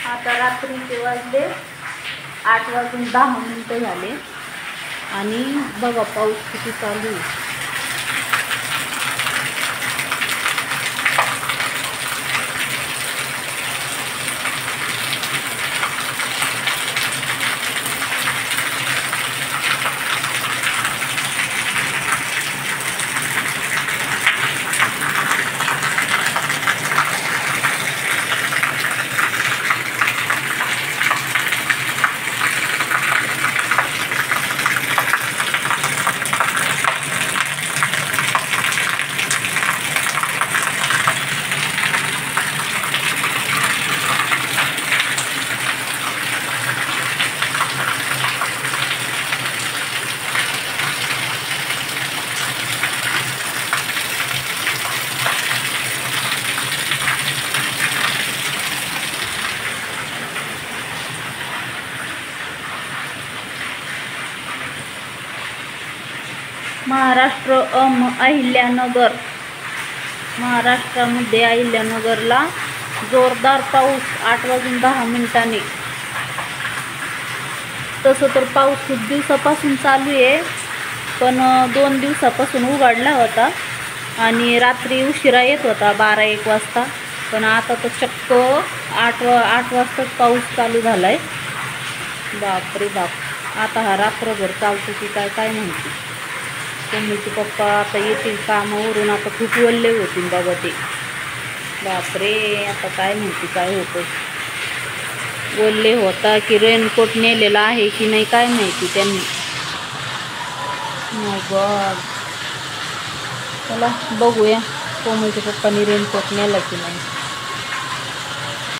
आता रात्रीचे वाजले 8:10 झाले आणि बघा पाऊस किती चालू आहे. महाराष्ट्र अहिल्यानगर, महाराष्ट्रामध्ये अहिल्यानगरला जोरदार पाऊस 8:10. तसं तर पाऊस खूप दिवसापासून चालू आहे, पण 2 दिवसापासून उघडला होता आणि रात्री उशिरा येत होता 12-1 वाजता. पण आता तर चक्क 8 वाजताच पाऊस चालू झाला आहे. बापरे बाप, आता हा रात्रभर चालतो की काय काय माहिती. मम्मीचे पप्पा आता येतील कामावरून, आता खूप ओल्ले होतील बाबा ते. बापरे, आता काय माहिती काय होतं. ओल्ले होता की रेनकोट नेलेला आहे की नाही काय माहिती त्यांनी. माय गॉड, चला बघूया कोमलच्या पप्पांनी रेनकोट नेला की नाही.